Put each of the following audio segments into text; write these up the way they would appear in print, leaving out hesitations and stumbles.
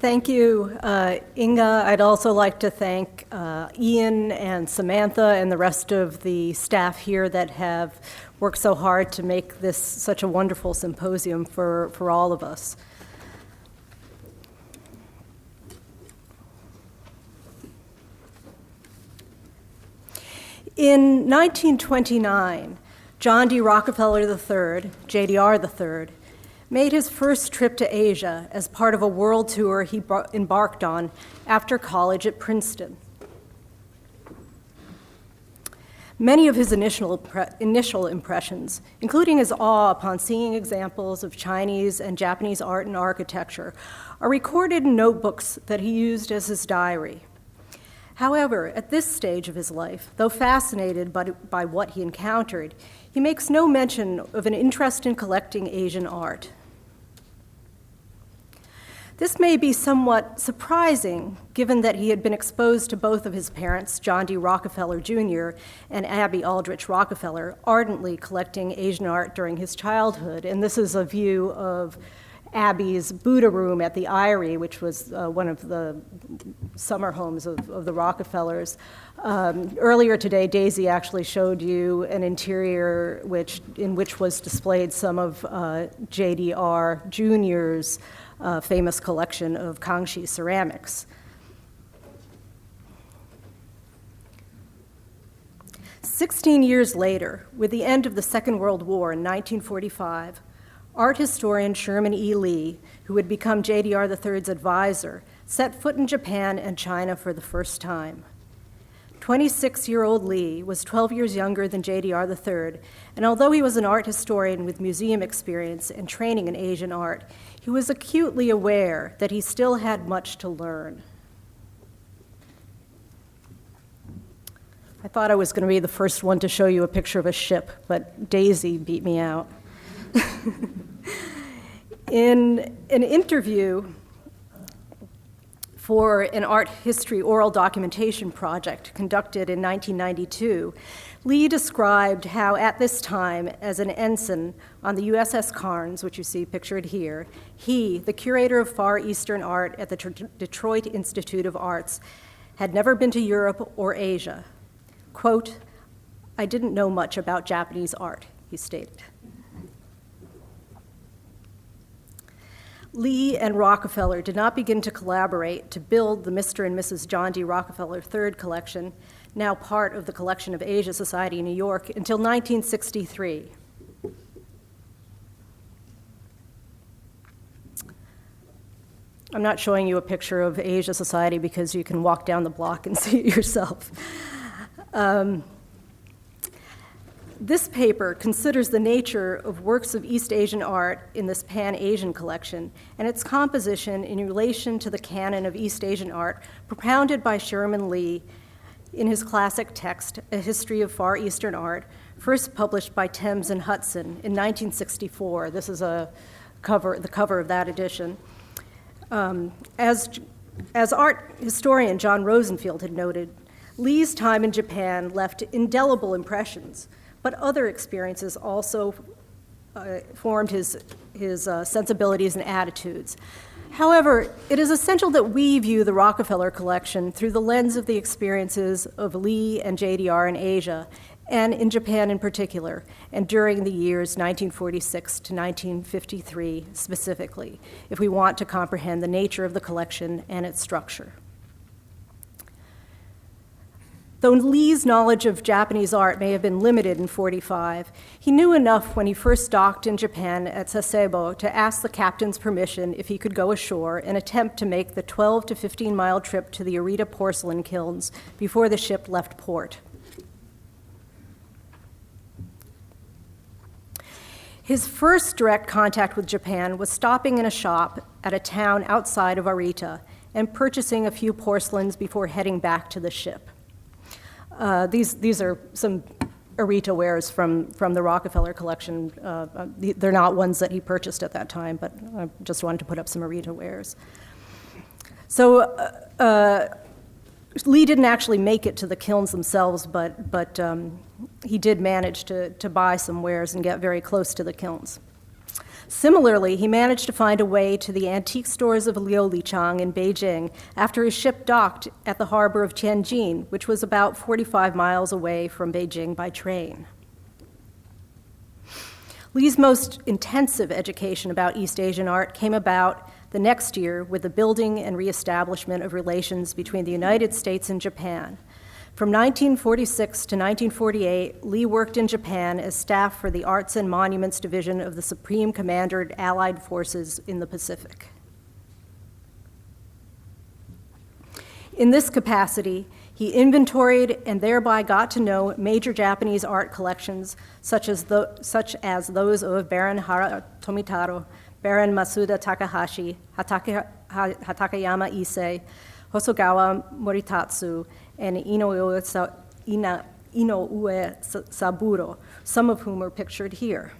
Thank you, Inga. I'd also like to thank Ian and Samantha and the rest of the staff here that have worked so hard to make this such a wonderful symposium for all of us. In 1929, John D. Rockefeller III, JDR III, made his first trip to Asia as part of a world tour he embarked on after college at Princeton. Many of his initial impressions, including his awe upon seeing examples of Chinese and Japanese art and architecture, are recorded in notebooks that he used as his diary. However, at this stage of his life, though fascinated by what he encountered, he makes no mention of an interest in collecting Asian art. This may be somewhat surprising, given that he had been exposed to both of his parents, John D. Rockefeller Jr. and Abby Aldrich Rockefeller, ardently collecting Asian art during his childhood. And this is a view of Abby's Buddha room at the Eyrie, which was one of the summer homes of the Rockefellers. Earlier today, Daisy actually showed you an interior in which was displayed some of JDR Jr.'s famous collection of Kangxi ceramics. 16 years later, with the end of the Second World War in 1945, art historian Sherman Lee, who would become JDR III's advisor, set foot in Japan and China for the first time. 26-year-old Lee was 12 years younger than JDR III, and although he was an art historian with museum experience and training in Asian art, he was acutely aware that he still had much to learn. I thought I was going to be the first one to show you a picture of a ship, but Daisy beat me out. In an interview for an art history oral documentation project conducted in 1992, Lee described how at this time, as an ensign on the USS Carnes, which you see pictured here, he, the curator of Far Eastern art at the Detroit Institute of Arts, had never been to Europe or Asia. Quote, "I didn't know much about Japanese art," he stated. Lee and Rockefeller did not begin to collaborate to build the Mr. and Mrs. John D. Rockefeller III collection, now part of the Collection of Asia Society in New York, until 1963. I'm not showing you a picture of Asia Society because you can walk down the block and see it yourself. This paper considers the nature of works of East Asian art in this Pan-Asian collection and its composition in relation to the canon of East Asian art propounded by Sherman Lee in his classic text, A History of Far Eastern Art, first published by Thames and Hudson in 1964. This is the cover of that edition. As art historian John Rosenfield had noted, Lee's time in Japan left indelible impressions, but other experiences also formed his sensibilities and attitudes. However, it is essential that we view the Rockefeller collection through the lens of the experiences of Lee and JDR in Asia, and in Japan in particular, and during the years 1946 to 1953 specifically, if we want to comprehend the nature of the collection and its structure. Though Lee's knowledge of Japanese art may have been limited in 45, he knew enough when he first docked in Japan at Sasebo to ask the captain's permission if he could go ashore and attempt to make the 12 to 15-mile trip to the Arita porcelain kilns before the ship left port. His first direct contact with Japan was stopping in a shop at a town outside of Arita and purchasing a few porcelains before heading back to the ship. These are some Arita wares from the Rockefeller collection. They're not ones that he purchased at that time, but I just wanted to put up some Arita wares. So Lee didn't actually make it to the kilns themselves, but he did manage to buy some wares and get very close to the kilns. Similarly, he managed to find a way to the antique stores of Liulichang in Beijing after his ship docked at the harbor of Tianjin, which was about 45 miles away from Beijing by train. Lee's most intensive education about East Asian art came about the next year with the building and reestablishment of relations between the United States and Japan. From 1946 to 1948, Lee worked in Japan as staff for the Arts and Monuments Division of the Supreme Commander Allied Forces in the Pacific. In this capacity, he inventoried and thereby got to know major Japanese art collections such as those of Baron Hara Tomitaro, Baron Masuda Takahashi, Hatakeyama Issei, Hosogawa Moritatsu, and Inoue Saburo, some of whom are pictured here.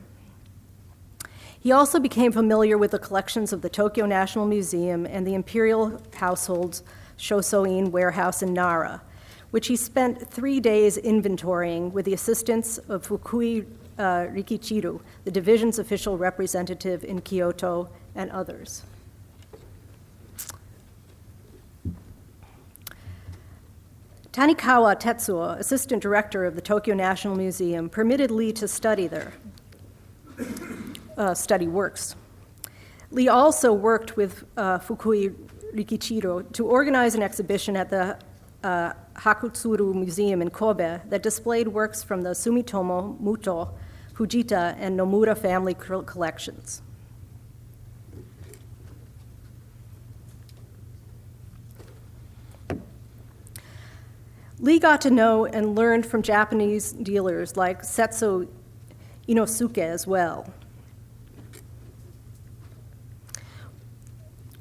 He also became familiar with the collections of the Tokyo National Museum and the Imperial Household's Shosoin warehouse in Nara, which he spent 3 days inventorying with the assistance of Fukui Rikichiru, the division's official representative in Kyoto, and others. Tanikawa Tetsuo, assistant director of the Tokyo National Museum, permitted Lee to study works. Lee also worked with Fukui Rikichiro to organize an exhibition at the Hakutsuru Museum in Kobe that displayed works from the Sumitomo, Muto, Fujita, and Nomura family collections. Lee got to know and learned from Japanese dealers like Setsu Inosuke as well.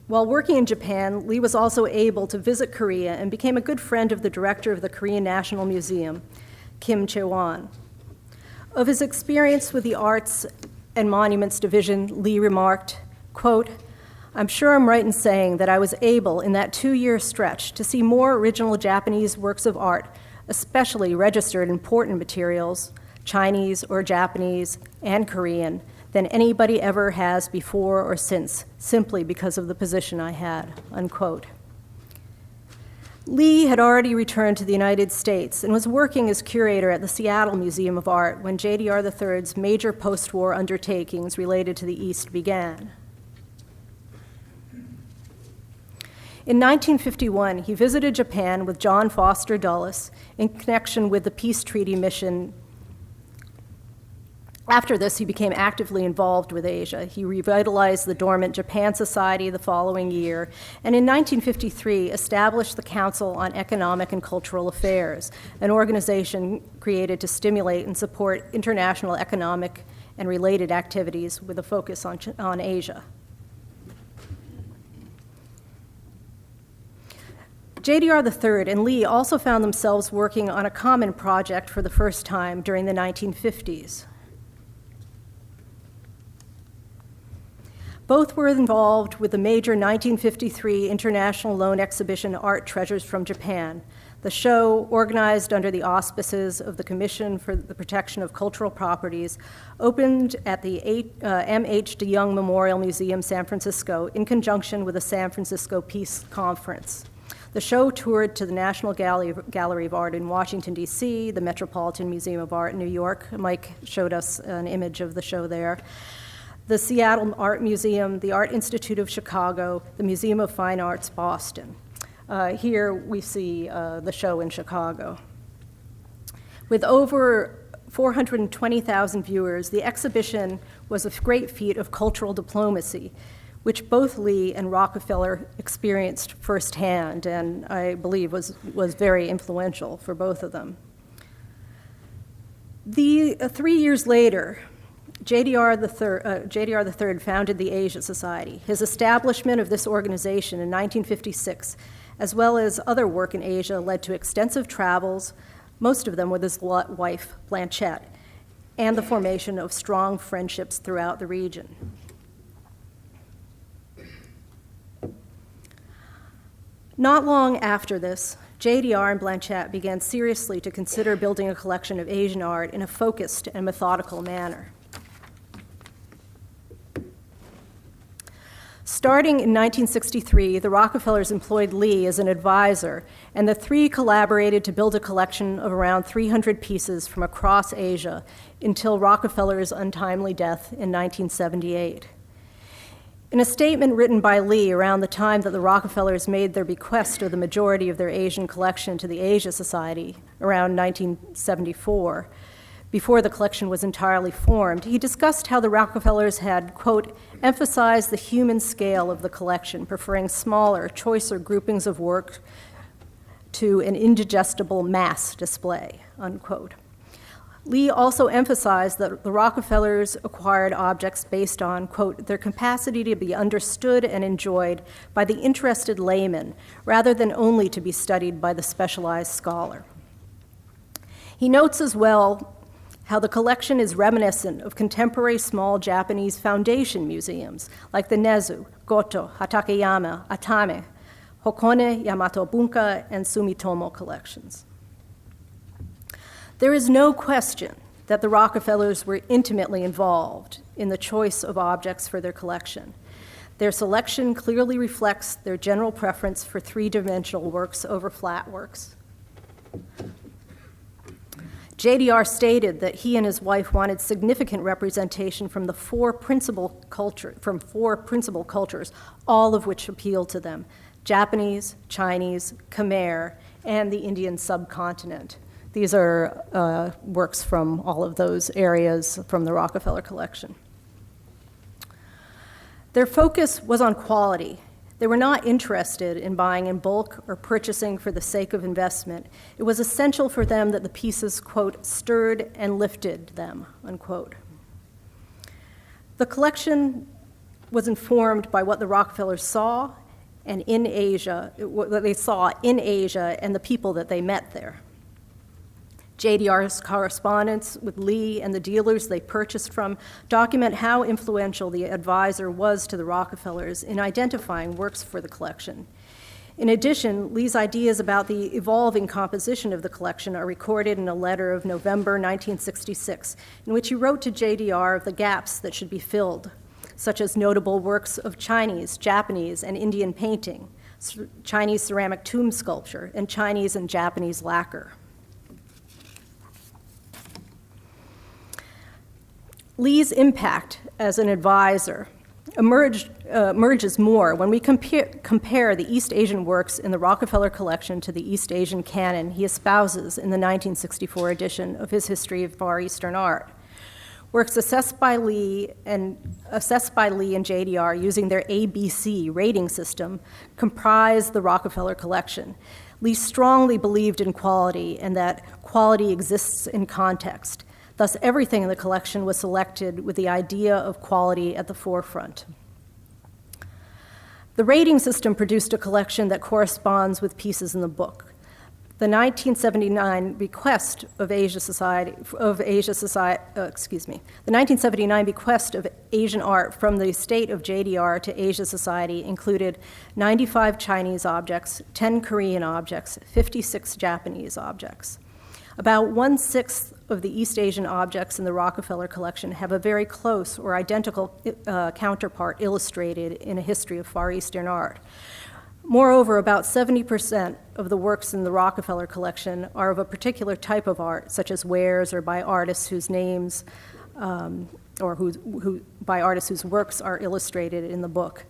While working in Japan, Lee was also able to visit Korea and became a good friend of the director of the Korean National Museum, Kim Chae-won. Of his experience with the Arts and Monuments Division, Lee remarked, quote, "I'm sure I'm right in saying that I was able, in that 2-year stretch, to see more original Japanese works of art, especially registered important materials, Chinese or Japanese and Korean, than anybody ever has before or since, simply because of the position I had," unquote. Lee had already returned to the United States and was working as curator at the Seattle Museum of Art when JDR III's major post-war undertakings related to the East began. In 1951, he visited Japan with John Foster Dulles in connection with the Peace Treaty mission. After this, he became actively involved with Asia. He revitalized the dormant Japan Society the following year, and in 1953 established the Council on Economic and Cultural Affairs, an organization created to stimulate and support international economic and related activities with a focus on Asia. JDR III and Lee also found themselves working on a common project for the first time during the 1950s. Both were involved with the major 1953 International Loan Exhibition Art Treasures from Japan. The show, organized under the auspices of the Commission for the Protection of Cultural Properties, opened at the M.H. DeYoung Memorial Museum, San Francisco, in conjunction with the San Francisco Peace Conference. The show toured to the National Gallery of Art in Washington, D.C., the Metropolitan Museum of Art in New York. Mike showed us an image of the show there. The Seattle Art Museum, the Art Institute of Chicago, the Museum of Fine Arts, Boston. Here we see the show in Chicago. With over 420,000 viewers, the exhibition was a great feat of cultural diplomacy, which both Lee and Rockefeller experienced firsthand, and I believe was very influential for both of them. 3 years later, JDR III founded the Asia Society. His establishment of this organization in 1956, as well as other work in Asia, led to extensive travels, most of them with his wife, Blanchette, and the formation of strong friendships throughout the region. Not long after this, JDR and Blanchette began seriously to consider building a collection of Asian art in a focused and methodical manner. Starting in 1963, the Rockefellers employed Lee as an advisor, and the three collaborated to build a collection of around 300 pieces from across Asia until Rockefeller's untimely death in 1978. In a statement written by Lee around the time that the Rockefellers made their bequest of the majority of their Asian collection to the Asia Society around 1974, before the collection was entirely formed, he discussed how the Rockefellers had, quote, emphasized the human scale of the collection, preferring smaller, choicer groupings of work to an indigestible mass display, unquote. Lee also emphasized that the Rockefellers acquired objects based on, quote, their capacity to be understood and enjoyed by the interested layman, rather than only to be studied by the specialized scholar. He notes as well how the collection is reminiscent of contemporary small Japanese foundation museums like the Nezu, Goto, Hatakeyama, Atame, Hokone, Yamato Bunka, and Sumitomo collections. There is no question that the Rockefellers were intimately involved in the choice of objects for their collection. Their selection clearly reflects their general preference for three-dimensional works over flat works. JDR stated that he and his wife wanted significant representation from four principal cultures, all of which appealed to them: Japanese, Chinese, Khmer, and the Indian subcontinent. These are works from all of those areas from the Rockefeller collection. Their focus was on quality. They were not interested in buying in bulk or purchasing for the sake of investment. It was essential for them that the pieces, quote, stirred and lifted them, unquote. The collection was informed by what the Rockefellers saw and in Asia, what they saw in Asia and the people that they met there. JDR's correspondence with Lee and the dealers they purchased from document how influential the advisor was to the Rockefellers in identifying works for the collection. In addition, Lee's ideas about the evolving composition of the collection are recorded in a letter of November 1966, in which he wrote to JDR of the gaps that should be filled, such as notable works of Chinese, Japanese, and Indian painting, Chinese ceramic tomb sculpture, and Chinese and Japanese lacquer. Lee's impact as an advisor emerges more when we compare the East Asian works in the Rockefeller collection to the East Asian canon he espouses in the 1964 edition of his History of Far Eastern Art. Works assessed by Lee and JDR using their ABC rating system comprise the Rockefeller collection. Lee strongly believed in quality and that quality exists in context. Thus, everything in the collection was selected with the idea of quality at the forefront. The rating system produced a collection that corresponds with pieces in the book. The 1979 bequest of Asia Society, the 1979 bequest of Asian art from the estate of JDR to Asia Society included 95 Chinese objects, 10 Korean objects, 56 Japanese objects. About 1/6 of the East Asian objects in the Rockefeller collection have a very close or identical counterpart illustrated in a history of Far Eastern art. Moreover, about 70% of the works in the Rockefeller collection are of a particular type of art, such as wares or by artists whose names by artists whose works are illustrated in the book.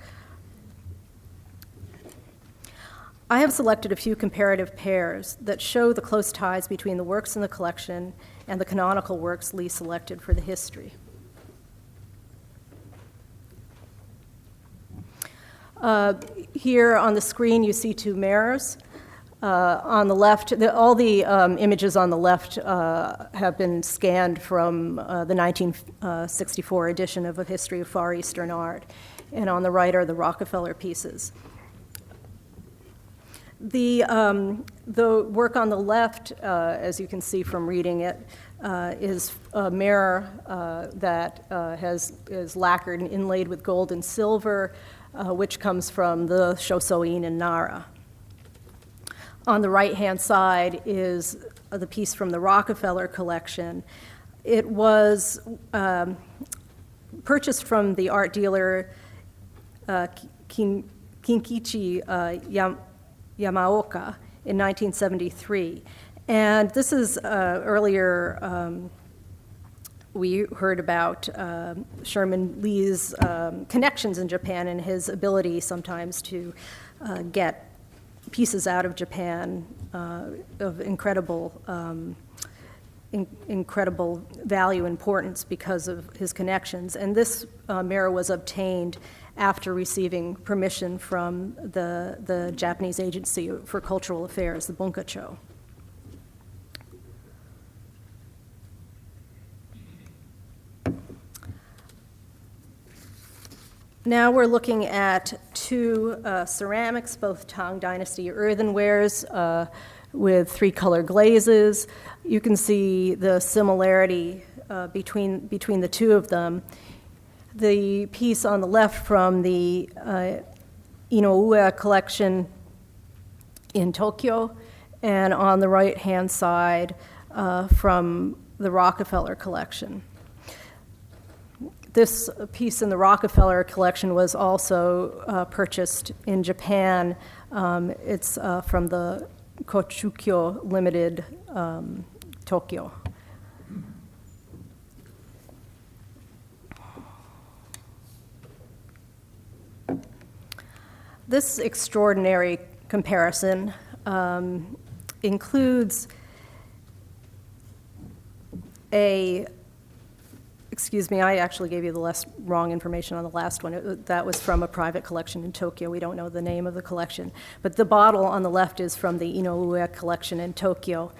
I have selected a few comparative pairs that show the close ties between the works in the collection and the canonical works Lee selected for the history. Here on the screen you see two mirrors. On the left, all the images on the left have been scanned from the 1964 edition of A History of Far Eastern Art, and on the right are the Rockefeller pieces. The work on the left, as you can see from reading it, is a mirror that is lacquered and inlaid with gold and silver, which comes from the Shosoin in Nara. On the right-hand side is the piece from the Rockefeller collection. It was purchased from the art dealer Kinkichi Yamaoka in 1973. And this is earlier, we heard about Sherman Lee's connections in Japan and his ability sometimes to get pieces out of Japan of incredible value and importance because of his connections. And this mirror was obtained after receiving permission from the Japanese Agency for Cultural Affairs, the Bunkacho. Now we're looking at two ceramics, both Tang Dynasty earthenwares with three-color glazes. You can see the similarity between the two of them. The piece on the left from the Inoue collection in Tokyo, and on the right-hand side from the Rockefeller collection. This piece in the Rockefeller collection was also purchased in Japan. It's from the Kochukyo Limited, Tokyo. This extraordinary comparison includes excuse me, I actually gave you the wrong information on the last one. That was from a private collection in Tokyo. We don't know the name of the collection. But the bottle on the left is from the Inoue collection in Tokyo.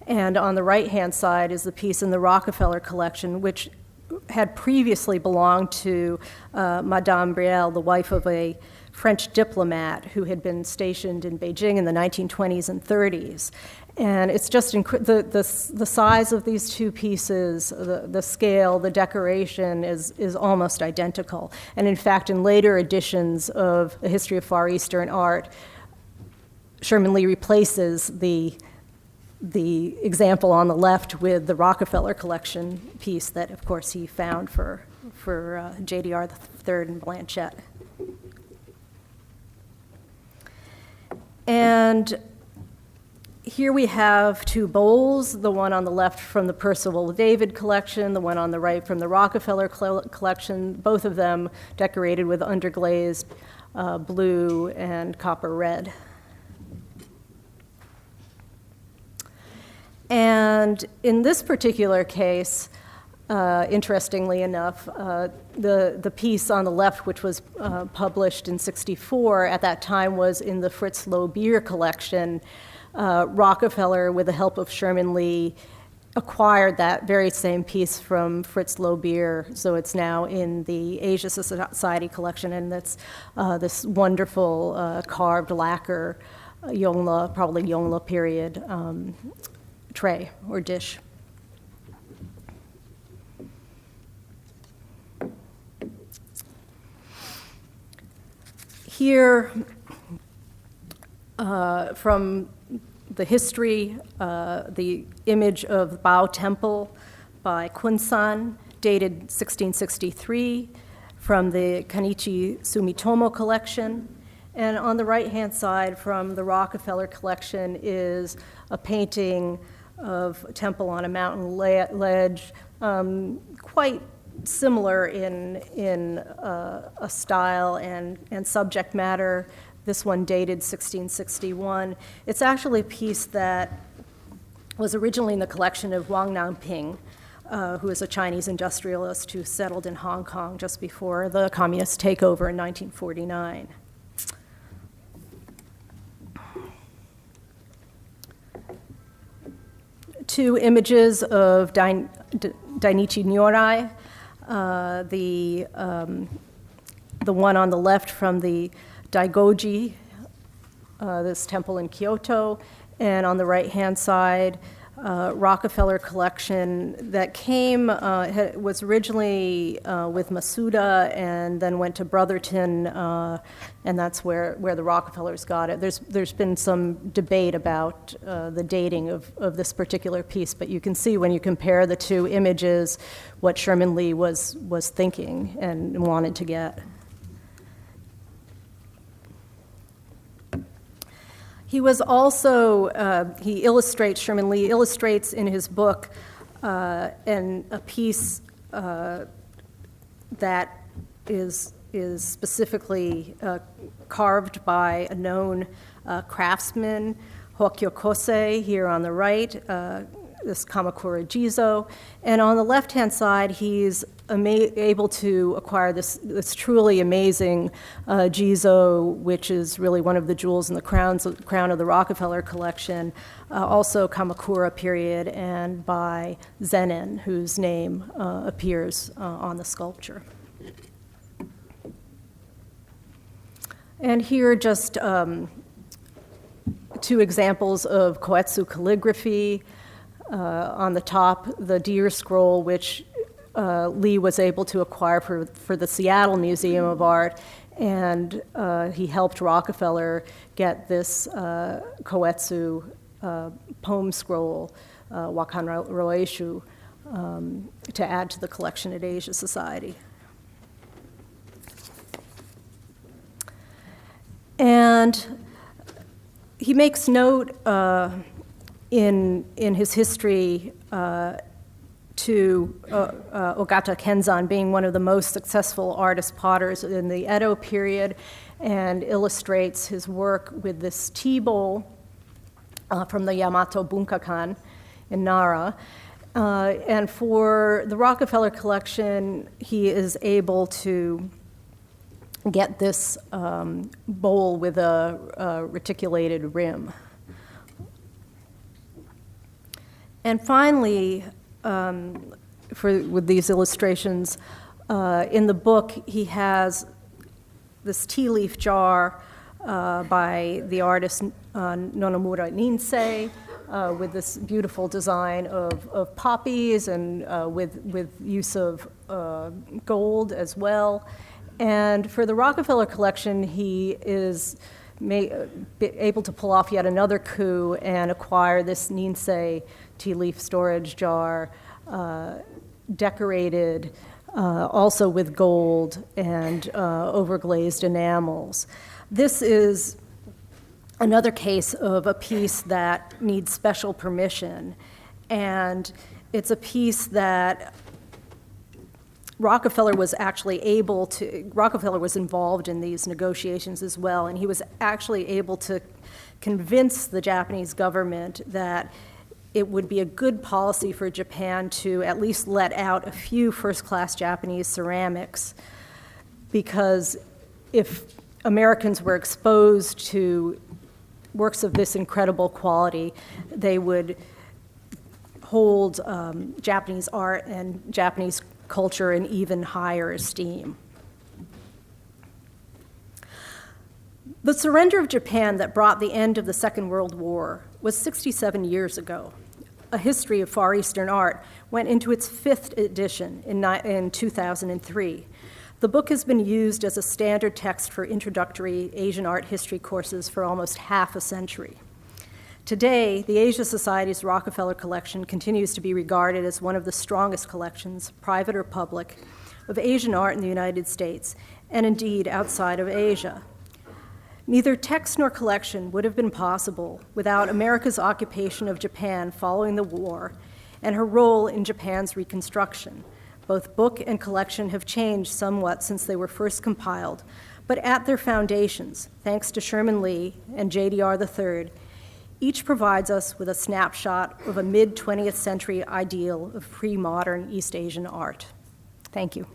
And on the right-hand side is the piece in the Rockefeller collection, which had previously belonged to Madame Brielle, the wife of a French diplomat who had been stationed in Beijing in the 1920s and 30s. And it's just the size of these two pieces, the scale, the decoration is almost identical. And in fact, in later editions of A History of Far Eastern Art, Sherman Lee replaces the example on the left with the Rockefeller collection piece that, of course, he found for JDR III and Blanchette. And here we have two bowls, the one on the left from the Percival David collection, the one on the right from the Rockefeller collection, both of them decorated with underglazed blue and copper red. And in this particular case, interestingly enough, the piece on the left, which was published in '64, at that time was in the Fritz Loh-Beer collection. Rockefeller, with the help of Sherman Lee, acquired that very same piece from Fritz Loh-Beer, so it's now in the Asia Society collection, and that's this wonderful carved lacquer Yongle, probably Yongle period tray or dish. Here, from the history, the image of Bao Temple by Kun-san, dated 1663, from the Kanichi Sumitomo collection. And on the right-hand side from the Rockefeller collection is a painting of a temple on a mountain ledge, quite similar in a style and subject matter. This one dated 1661. It's actually a piece that was originally in the collection of Wang Nanping, who is a Chinese industrialist who settled in Hong Kong just before the communist takeover in 1949. Two images of Dainichi Nyorai, the one on the left from the Daigoji, this temple in Kyoto, and on the right-hand side, Rockefeller collection that was originally with Masuda and then went to Brotherton, and that's where the Rockefellers got it. There's been some debate about the dating of this particular piece, but you can see when you compare the two images what Sherman Lee was thinking and wanted to get. He was also, Sherman Lee illustrates in his book a piece that is specifically carved by a known craftsman, Hokyo Kosei, here on the right, this Kamakura Jizo. And on the left-hand side, he's able to acquire this truly amazing Jizo, which is really one of the jewels in the crown of the Rockefeller collection, also Kamakura period, and by Zenin, whose name appears on the sculpture. And here just two examples of koetsu calligraphy. On the top, the deer scroll, which Lee was able to acquire for the Seattle Museum of Art, and he helped Rockefeller get this koetsu poem scroll, Wakan Roeshu, to add to the collection at Asia Society. And he makes note in his history to Ogata Kenzan being one of the most successful artist potters in the Edo period, and illustrates his work with this tea bowl from the Yamato Bunkakan in Nara. And for the Rockefeller collection, he is able to get this bowl with a reticulated rim. And finally, with these illustrations, in the book, he has this tea leaf jar by the artist Nonomura Ninsei, with this beautiful design of poppies and with use of gold as well. And for the Rockefeller collection, he is able to pull off yet another coup and acquire this Ninsei tea leaf storage jar, decorated also with gold and overglazed enamels. This is another case of a piece that needs special permission, and it's a piece that Rockefeller was involved in these negotiations as well, and he was actually able to convince the Japanese government that it would be a good policy for Japan to at least let out a few first-class Japanese ceramics, because if Americans were exposed to works of this incredible quality, they would hold Japanese art and Japanese culture in even higher esteem. The surrender of Japan that brought the end of the Second World War was 67 years ago. A History of Far Eastern Art went into its 5th edition in 2003. The book has been used as a standard text for introductory Asian art history courses for almost half a century. Today, the Asia Society's Rockefeller collection continues to be regarded as one of the strongest collections, private or public, of Asian art in the United States, and indeed outside of Asia. Neither text nor collection would have been possible without America's occupation of Japan following the war and her role in Japan's reconstruction. Both book and collection have changed somewhat since they were first compiled, but at their foundations, thanks to Sherman Lee and JDR III, each provides us with a snapshot of a mid-20th century ideal of pre-modern East Asian art. Thank you.